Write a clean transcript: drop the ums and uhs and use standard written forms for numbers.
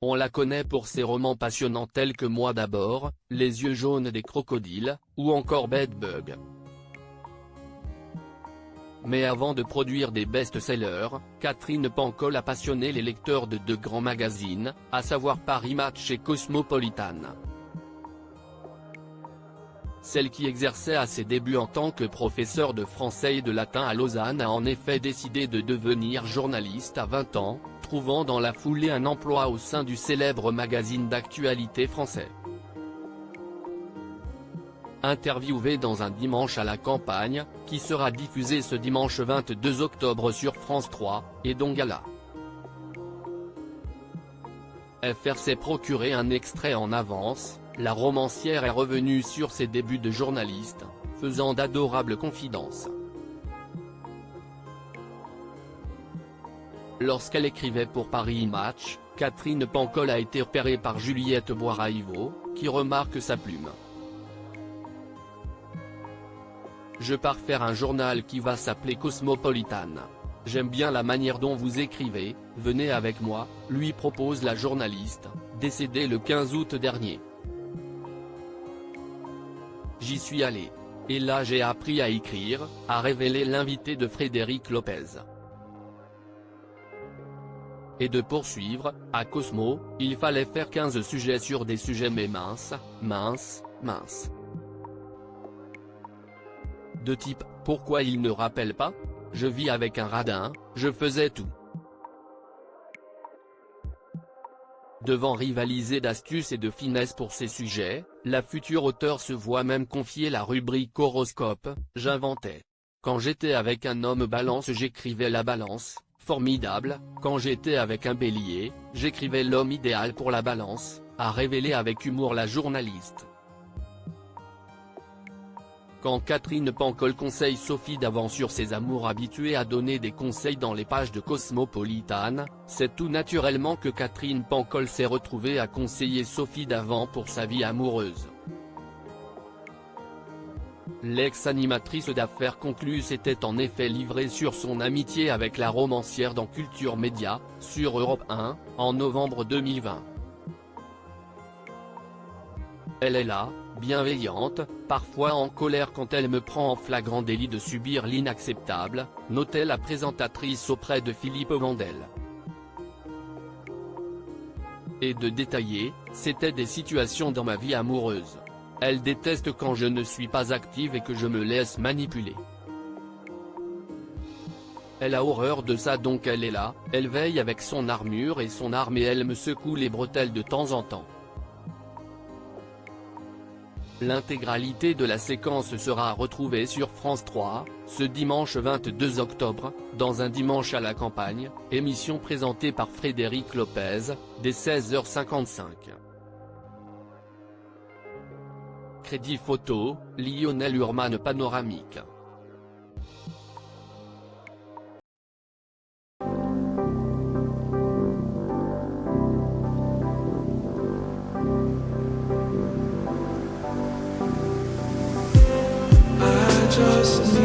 On la connaît pour ses romans passionnants tels que Moi d'abord, Les yeux jaunes des crocodiles, ou encore Bed Bug. Mais avant de produire des best-sellers, Catherine Pancol a passionné les lecteurs de deux grands magazines, à savoir Paris Match et Cosmopolitan. Celle qui exerçait à ses débuts en tant que professeure de français et de latin à Lausanne a en effet décidé de devenir journaliste à 20 ans, trouvant dans la foulée un emploi au sein du célèbre magazine d'actualité français. Interviewée dans Un dimanche à la campagne, qui sera diffusé ce dimanche 22 octobre sur France 3, et dont Gala. FR s'est procuré un extrait en avance. La romancière est revenue sur ses débuts de journaliste, faisant d'adorables confidences. Lorsqu'elle écrivait pour Paris Match, Catherine Pancol a été repérée par Juliette Boiraïvo, qui remarque sa plume. Je pars faire un journal qui va s'appeler Cosmopolitan. J'aime bien la manière dont vous écrivez, venez avec moi, lui propose la journaliste, décédée le 15 août dernier. J'y suis allé. Et là j'ai appris à écrire, a révélé l'invité de Frédéric Lopez. Et de poursuivre, à Cosmo, il fallait faire 15 sujets sur des sujets mais minces. De type, pourquoi il ne rappelle pas? Je vis avec un radin, je faisais tout. Devant rivaliser d'astuces et de finesse pour ses sujets, la future auteure se voit même confier la rubrique horoscope, j'inventais. Quand j'étais avec un homme balance j'écrivais la balance, formidable, quand j'étais avec un bélier, j'écrivais l'homme idéal pour la balance, a révélé avec humour la journaliste. Quand Catherine Pancol conseille Sophie Davant sur ses amours habitués à donner des conseils dans les pages de Cosmopolitan, c'est tout naturellement que Catherine Pancol s'est retrouvée à conseiller Sophie Davant pour sa vie amoureuse. L'ex-animatrice d'Affaires conclues s'était en effet livrée sur son amitié avec la romancière dans Culture Média, sur Europe 1, en novembre 2020. Elle est là, bienveillante, parfois en colère quand elle me prend en flagrant délit de subir l'inacceptable, notait la présentatrice auprès de Philippe Vandel. Et de détailler, c'était des situations dans ma vie amoureuse. Elle déteste quand je ne suis pas active et que je me laisse manipuler. Elle a horreur de ça donc elle est là, elle veille avec son armure et son arme et elle me secoue les bretelles de temps en temps. L'intégralité de la séquence sera retrouvée sur France 3, ce dimanche 22 octobre, dans Un dimanche à la campagne, émission présentée par Frédéric Lopez, dès 16h55. Crédit photo, Lionel Urman panoramique. Just